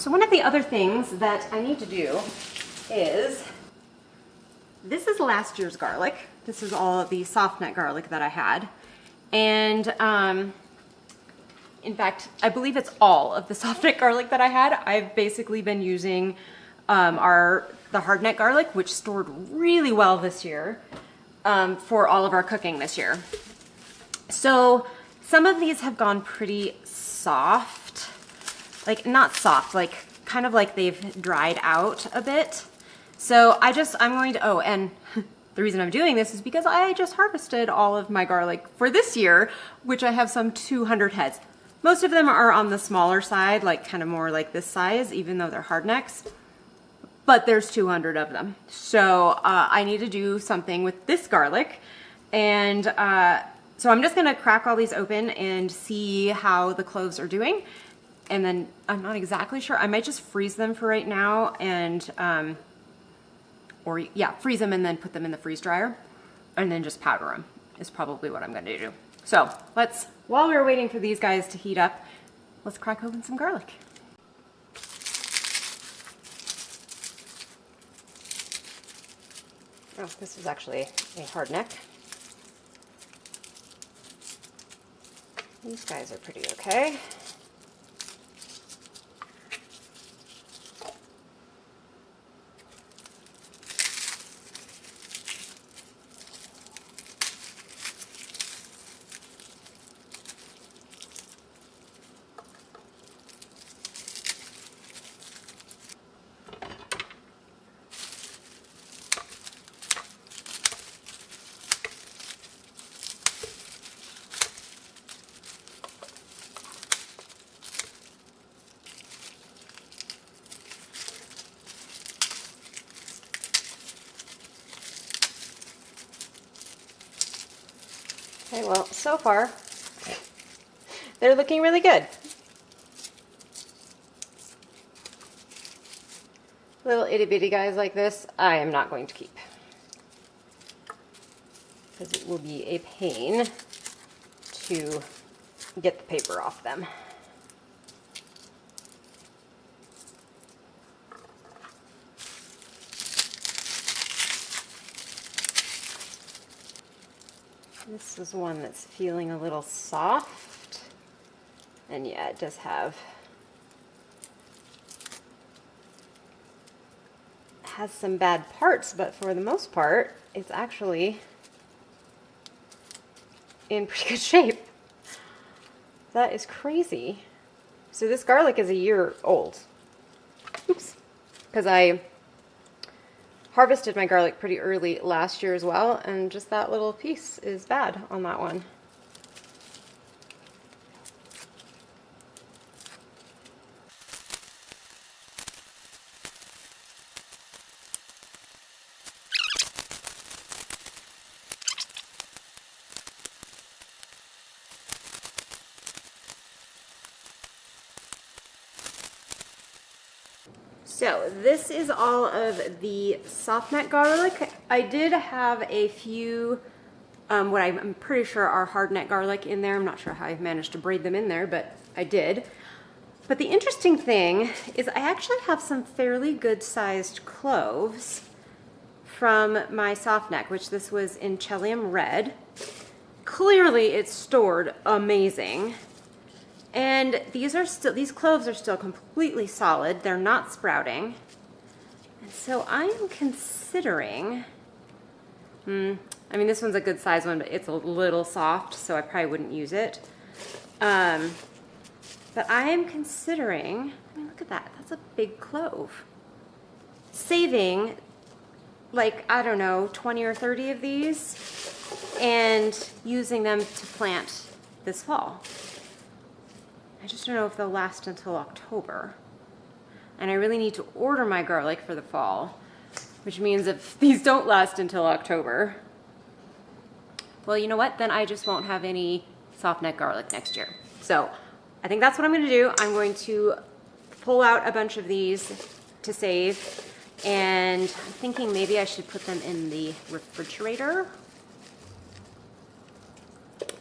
So one of the other things that I need to do is, this is last year's garlic. This is all of the soft neck garlic that I had. And in fact, I believe it's all of the soft neck garlic that I had. I've basically been using the hardneck garlic, which stored really well this year for all of our cooking this year. So some of these have gone pretty soft, like not soft, like kind of like they've dried out a bit. So I'm going to, oh, and the reason I'm doing this is because I just harvested all of my garlic for this year, which I have some 200 heads. Most of them are on the smaller side, like kind of more like this size, even though they're hardnecks, but there's 200 of them. So I need to do something with this garlic. And so I'm just gonna crack all these open and see how the cloves are doing. And then I'm not exactly sure. I might just freeze them for right now and, or yeah, freeze them and then put them in the freeze dryer and then just powder them is probably what I'm gonna do. So while we're waiting for these guys to heat up, let's crack open some garlic. Oh, this is actually a hardneck. These guys are pretty okay. Okay, well, so far, they're looking really good. Little itty bitty guys like this, I am not going to keep, because it will be a pain to get the paper off them. This is one that's feeling a little soft, and yeah, it does has some bad parts, but for the most part, it's actually in pretty good shape. That is crazy. So this garlic is a year old. Oops. Because I harvested my garlic pretty early last year as well, and just that little piece is bad on that one. So this is all of the soft neck garlic. I did have a few, what I'm pretty sure are hard neck garlic in there. I'm not sure how I managed to braid them in there, but I did. But the interesting thing is I actually have some fairly good sized cloves from my soft neck, which this was in Chellium Red. Clearly it's stored amazing. And these cloves are still completely solid. They're not sprouting. And so I am considering, I mean, this one's a good size one, but it's a little soft, so I probably wouldn't use it. But I am considering, I mean, look at that. That's a big clove. Saving, like, I don't know, 20 or 30 of these and using them to plant this fall. I just don't know if they'll last until October. And I really need to order my garlic for the fall, which means if these don't last until October, well, you know what? Then I just won't have any soft neck garlic next year. So I think that's what I'm going to do. I'm going to pull out a bunch of these to save, and I'm thinking maybe I should put them in the refrigerator,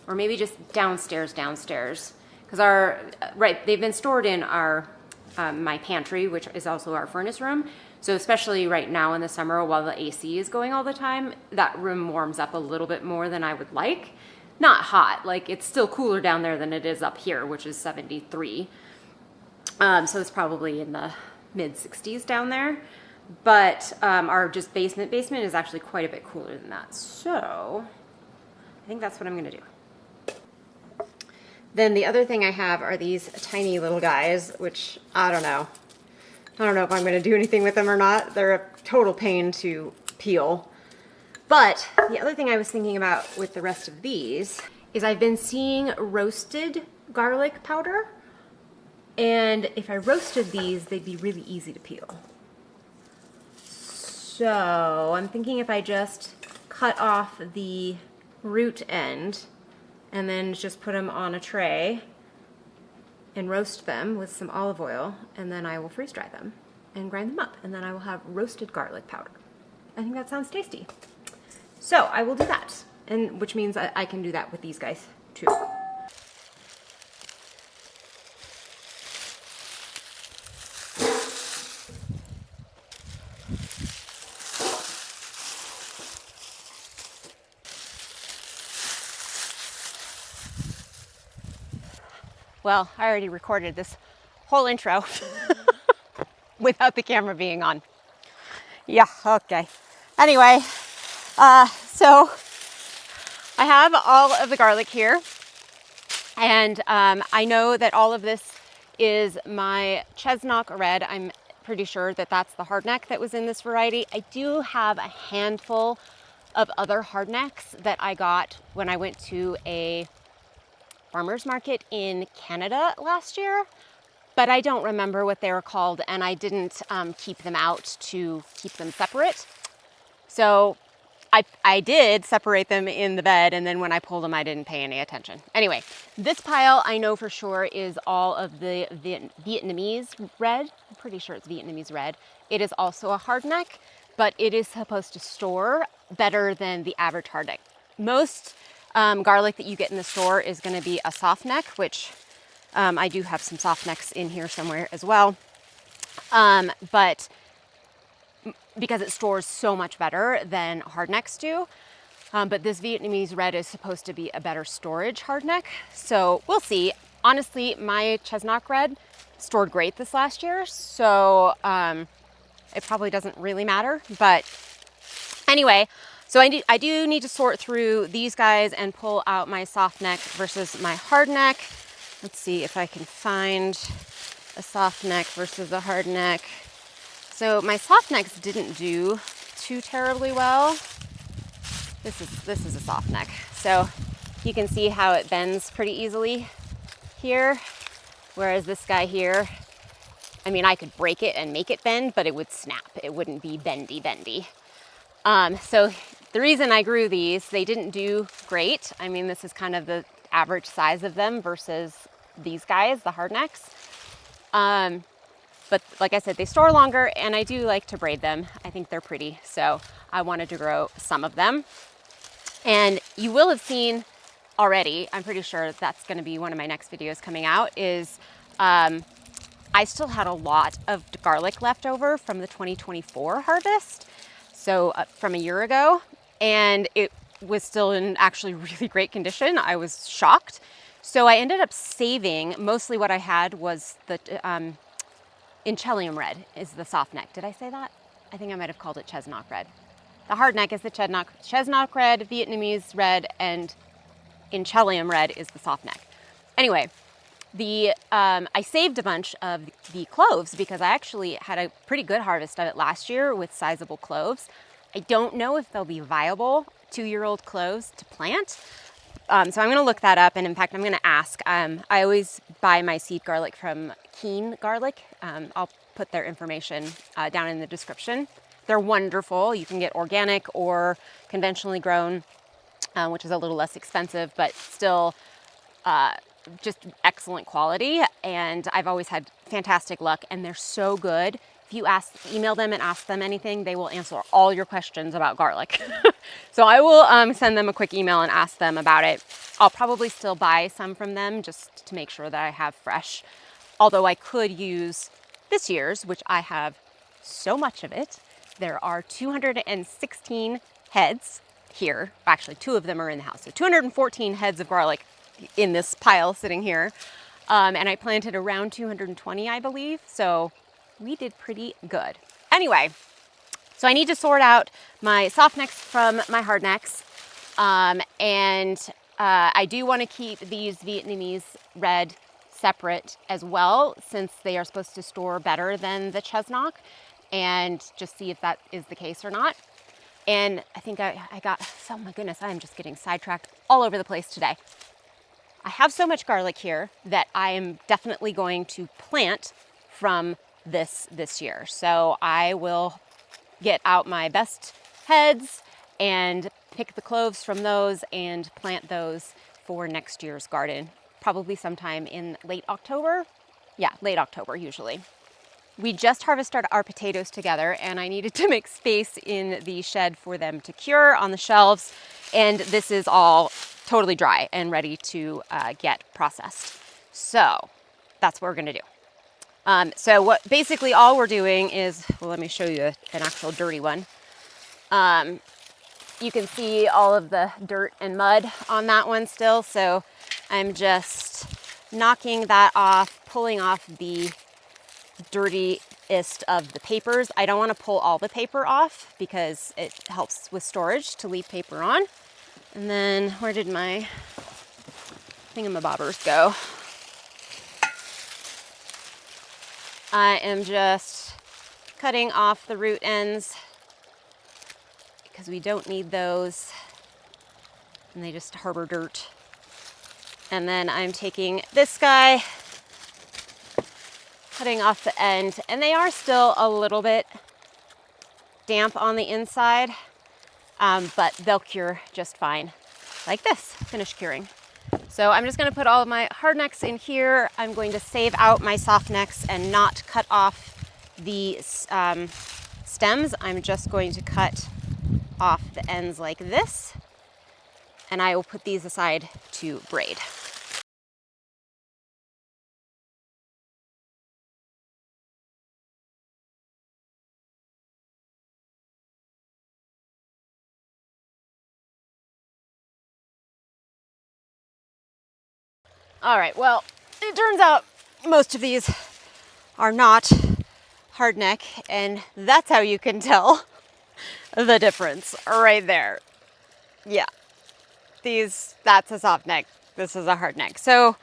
or maybe just downstairs. Because they've been stored in our my pantry, which is also our furnace room. So especially right now in the summer while the AC is going all the time, that room warms up a little bit more than I would like. Not hot, like it's still cooler down there than it is up here, which is 73. So it's probably in the mid 60s down there. But our just basement is actually quite a bit cooler than that. So I think that's what I'm gonna do. Then the other thing I have are these tiny little guys, which I don't know. I don't know if I'm gonna do anything with them or not. They're a total pain to peel. But the other thing I was thinking about with the rest of these is I've been seeing roasted garlic powder. And if I roasted these, they'd be really easy to peel. So I'm thinking if I just cut off the root end and then just put them on a tray and roast them with some olive oil, and then I will freeze dry them and grind them up, and then I will have roasted garlic powder. I think that sounds tasty. So I will do that, and which means I can do that with these guys too. Well, I already recorded this whole intro without the camera being on. Yeah, okay. Anyway, so I have all of the garlic here, and I know that all of this is my Chesnock red. I'm pretty sure that that's the hardneck that was in this variety. I do have a handful of other hardnecks that I got when I went to a farmer's market in Canada last year, but I don't remember what they were called, and I didn't keep them out to keep them separate. So I did separate them in the bed, and then when I pulled them, I didn't pay any attention. Anyway, this pile I know for sure is all of the Vietnamese red. I'm pretty sure it's Vietnamese red. It is also a hardneck, but it is supposed to store better than the average hardneck. Most garlic that you get in the store is going to be a soft neck, which I do have some soft necks in here somewhere as well. But because it stores so much better than hardnecks do. But this Vietnamese red is supposed to be a better storage hardneck. So we'll see. Honestly, my Chesnock red stored great this last year. So it probably doesn't really matter. But anyway, so I do need to sort through these guys and pull out my soft neck versus my hard neck. Let's see if I can find a soft neck versus a hard neck. So my soft necks didn't do too terribly well. This is a soft neck. So you can see how it bends pretty easily here. Whereas this guy here, I mean, I could break it and make it bend, but it would snap. It wouldn't be bendy. So the reason I grew these, they didn't do great. I mean, this is kind of the average size of them versus these guys, the hard necks. But like I said, they store longer, and I do like to braid them. I think they're pretty, so I wanted to grow some of them. And you will have seen already, I'm pretty sure that's going to be one of my next videos coming out, is I still had a lot of garlic left over from the 2024 harvest, so from a year ago, and it was still in actually really great condition. I was shocked. So I ended up saving, mostly what I had was the Inchellium red is the soft neck. Did I say that? I think I might have called it Chesnock red. The hard neck is the Chesnock red, Vietnamese red, and Inchellium red is the soft neck. Anyway, I saved a bunch of the cloves because I actually had a pretty good harvest of it last year with sizable cloves. I don't know if they'll be viable 2-year-old cloves to plant. So I'm going to look that up, and in fact, I'm going to ask. I always buy my seed garlic from Keen Garlic. I'll put their information down in the description. They're wonderful. You can get organic or conventionally grown, which is a little less expensive, but still just excellent quality. And I've always had fantastic luck, and they're so good. If you email them and ask them anything, they will answer all your questions about garlic. So I will send them a quick email and ask them about it. I'll probably still buy some from them just to make sure that I have fresh. Although I could use this year's, which I have so much of it. There are 216 heads here. Actually, 2 of them are in the house. So 214 heads of garlic in this pile sitting here. And I planted around 220, I believe. So we did pretty good. Anyway, so I need to sort out my softnecks from my hardnecks. I do want to keep these Vietnamese red separate as well, since they are supposed to store better than the Chesnock, and just see if that is the case or not. And I think I got, oh my goodness, I am just getting sidetracked all over the place today. I have so much garlic here that I am definitely going to plant from this year. So I will get out my best heads and pick the cloves from those and plant those for next year's garden, probably sometime in late October. Yeah, late October usually. We just harvested our potatoes together, and I needed to make space in the shed for them to cure on the shelves. And this is all totally dry and ready to get processed. So that's what we're gonna do. So what basically all we're doing is, well, let me show you an actual dirty one. You can see all of the dirt and mud on that one still. So I'm just knocking that off, pulling off the dirtiest of the papers. I don't want to pull all the paper off because it helps with storage to leave paper on. And then where did my thingamabobbers go? I am just cutting off the root ends because we don't need those and they just harbor dirt. And then I'm taking this guy, cutting off the end, and they are still a little bit damp on the inside, but they'll cure just fine like this, finish curing. So I'm just going to put all of my hardnecks in here. I'm going to save out my softnecks and not cut off the stems. I'm just going to cut off the ends like this, and I will put these aside to braid. All right, well, it turns out most of these are not hardneck, and that's how you can tell the difference right there. Yeah, that's a soft neck, this is a hard neck. So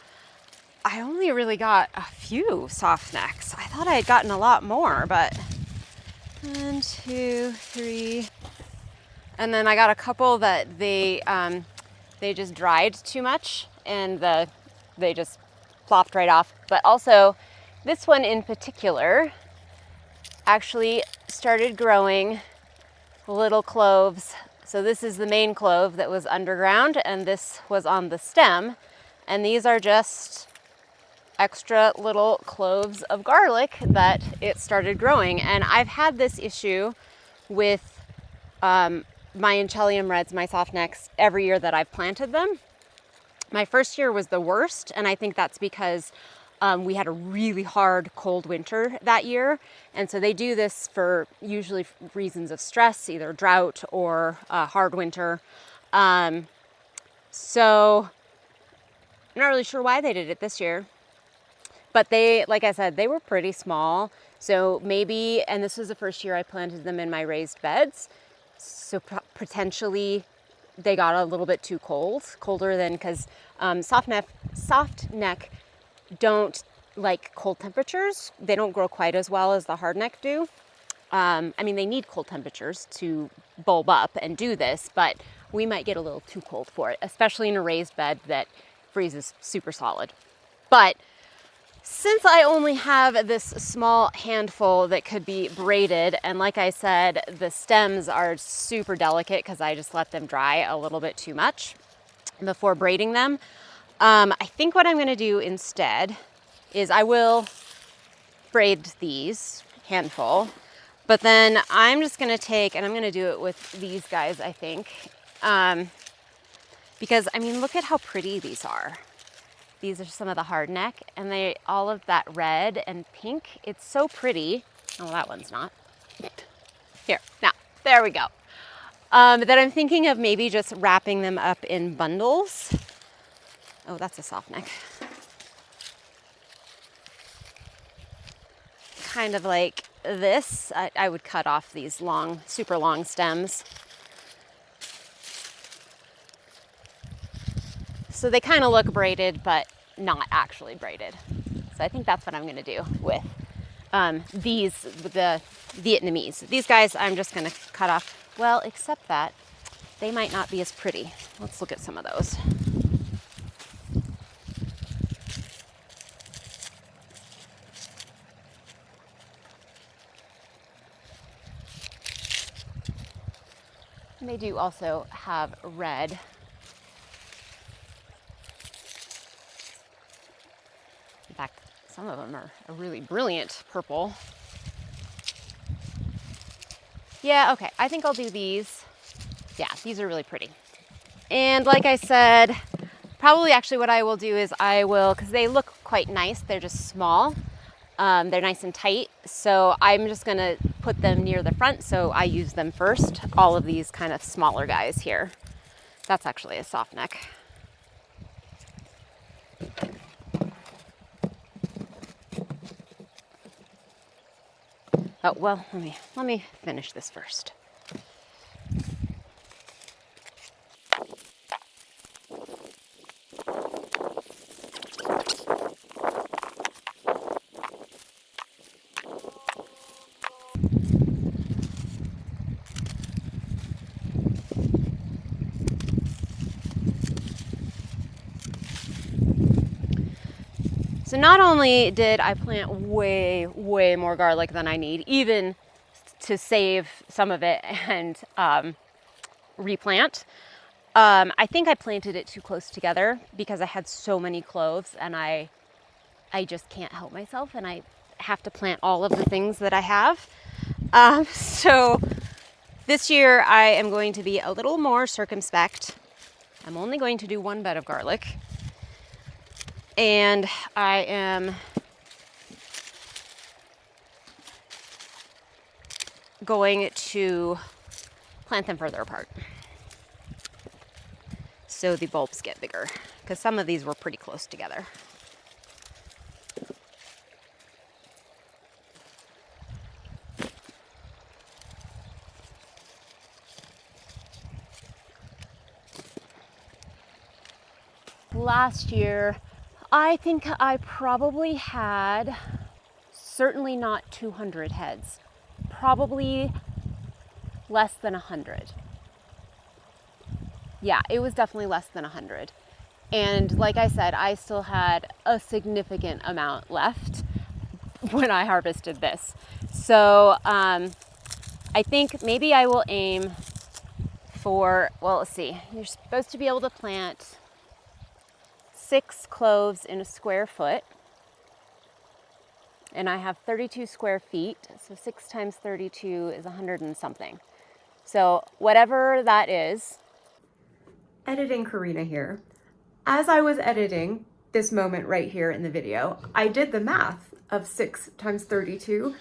I only really got a few soft necks. I thought I had gotten a lot more, but 1, 2, 3. And then I got a couple that they just dried too much and they just plopped right off. But also this one in particular actually started growing little cloves. So this is the main clove that was underground, and this was on the stem. And these are just extra little cloves of garlic that it started growing. And I've had this issue with my Enchelium Reds, my softnecks, every year that I've planted them. My first year was the worst, and I think that's because we had a really hard cold winter that year. And so they do this for usually reasons of stress, either drought or hard winter. So I'm not really sure why they did it this year. But they, like I said, they were pretty small. So maybe, and this was the first year I planted them in my raised beds. So potentially they got a little bit too colder than, because soft neck don't like cold temperatures. They don't grow quite as well as the hardneck do. I mean, they need cold temperatures to bulb up and do this, but we might get a little too cold for it, especially in a raised bed that freezes super solid. But since I only have this small handful that could be braided, and like I said, the stems are super delicate because I just let them dry a little bit too much before braiding them, I think what I'm going to do instead is I will braid these handful, but then I'm just going to take, and I'm going to do it with these guys, I think, because I mean, look at how pretty these are. these are some of the Hardneck, and they all of that red and pink. It's so pretty. Oh, that one's not. Here, now, there we go. That I'm thinking of maybe just wrapping them up in bundles. Oh, that's a soft neck. Kind of like this. I would cut off these long, super long stems. So they kind of look braided, but not actually braided. So I think that's what I'm gonna do with the Vietnamese. These guys I'm just gonna cut off. Well, except that they might not be as pretty. Let's look at some of those. And they do also have red. In fact, some of them are a really brilliant purple. Yeah, okay, I think I'll do these. Yeah, these are really pretty. And like I said, probably actually what I will do is because they look quite nice, they're just small. They're nice and tight, so I'm just gonna put them near the front, so I use them first. All of these kind of smaller guys here. That's actually a soft neck. Oh, well, let me finish this first. So not only did I plant way, way more garlic than I need, even to save some of it and replant, I think I planted it too close together because I had so many cloves and I just can't help myself and I have to plant all of the things that I have. So this year I am going to be a little more circumspect. I'm only going to do one bed of garlic. And I am going to plant them further apart so the bulbs get bigger, because some of these were pretty close together. Last year, I think I probably had, certainly not 200 heads, probably less than 100. Yeah, it was definitely less than 100. And like I said, I still had a significant amount left when I harvested this. So I think maybe I will aim for, well, let's see, you're supposed to be able to plant 6 cloves in a square foot, and I have 32 square feet, so 6 times 32 is 100 and something. So whatever that is. Editing Karina here. As I was editing this moment right here in the video, I did the math of 6 times 32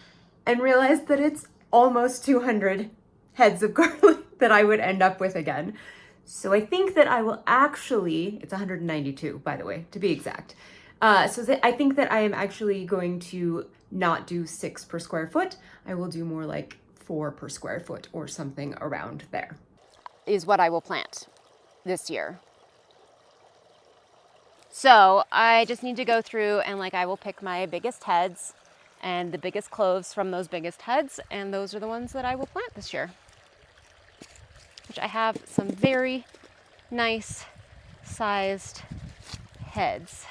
and realized that it's almost 200 heads of garlic that I would end up with again. So I think that I will actually, it's 192, by the way, to be exact. So I think that I am actually going to not do 6 per square foot. I will do more like 4 per square foot or something around there. Is what I will plant this year. So I just need to go through and I will pick my biggest heads and the biggest cloves from those biggest heads, and those are the ones that I will plant this year. Which I have some very nice sized heads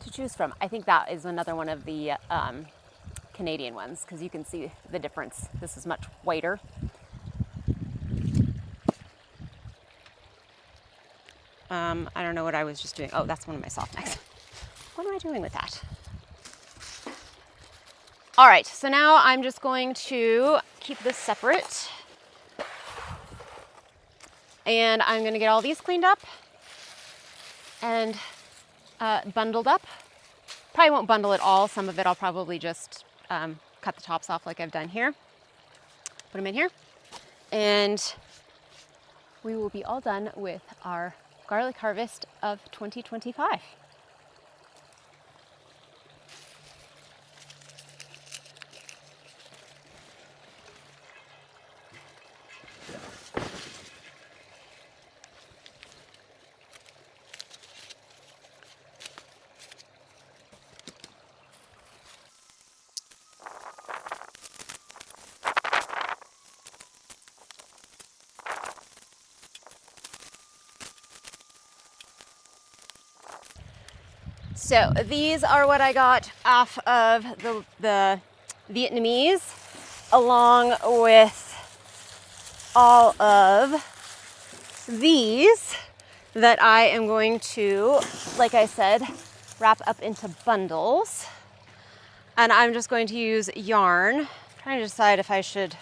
to choose from. I think that is another one of the Canadian ones, because you can see the difference. This is much whiter. I don't know what I was just doing. Oh, that's one of my soft necks. What am I doing with that? All right, so now I'm just going to keep this separate. And I'm gonna get all these cleaned up and bundled up. Probably won't bundle it all. Some of it I'll probably just cut the tops off like I've done here. Put them in here. And we will be all done with our garlic harvest of 2025. So these are what I got off of the Vietnamese, along with all of these that I am going to, like I said, wrap up into bundles. And I'm just going to use yarn. I'm trying to decide if I should,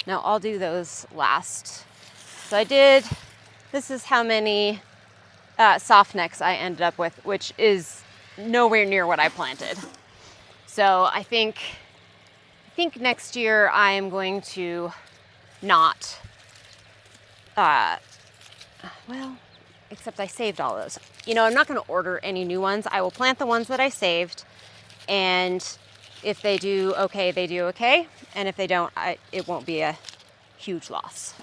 no, I'll do those last. So this is how many soft necks I ended up with, which is nowhere near what I planted. So I think next year I am going to not, well, except I saved all those. You know, I'm not going to order any new ones. I will plant the ones that I saved, and if they do okay, they do okay. And if they don't, it won't be a huge loss.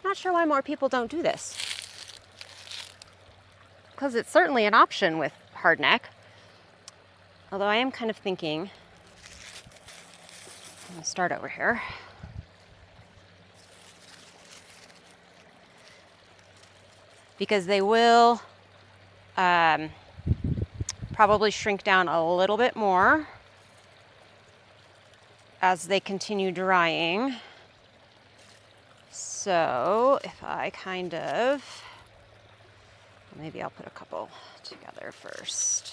Not sure why more people don't do this, because it's certainly an option with hardneck. Although I am kind of thinking, I'm going to start over here. Because they will probably shrink down a little bit more as they continue drying. So if I kind of, maybe I'll put a couple together first.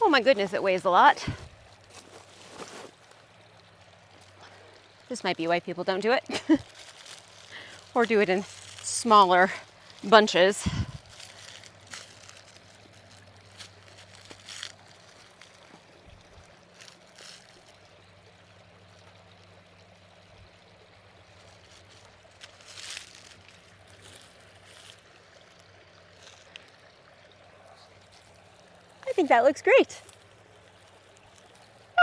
Oh my goodness, it weighs a lot. This might be why people don't do it. Or do it in smaller bunches. I think that looks great.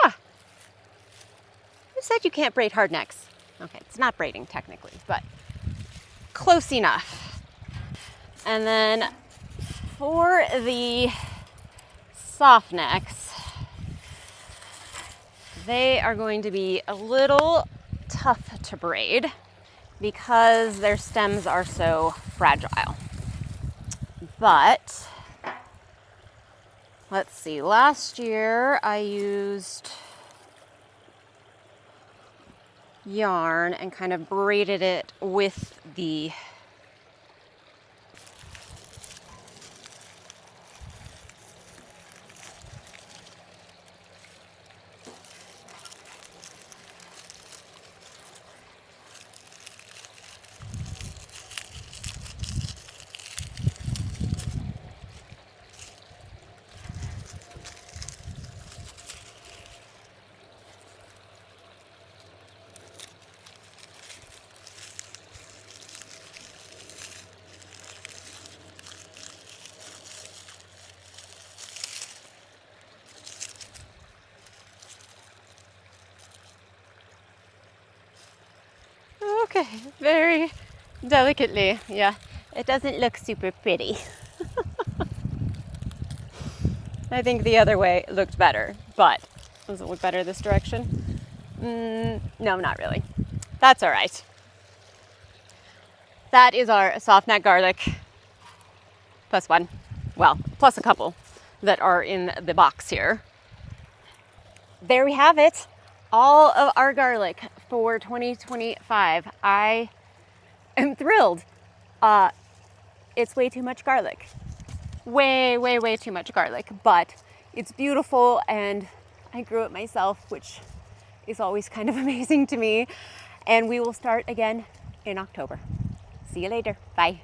Ah, who said you can't braid hard necks? Okay, it's not braiding technically, but close enough. And then for the soft necks, they are going to be a little tough to braid because their stems are so fragile. But let's see, last year I used yarn and kind of braided it with the very delicately. Yeah, it doesn't look super pretty. I think the other way looked better, but does it look better this direction? No, not really. That's all right. That is our soft neck garlic plus one. Well, plus a couple that are in the box here. There we have it. All of our garlic for 2025. I am thrilled. It's way too much garlic. Way, way, way too much garlic, but it's beautiful and I grew it myself, which is always kind of amazing to me. And we will start again in October. See you later. Bye.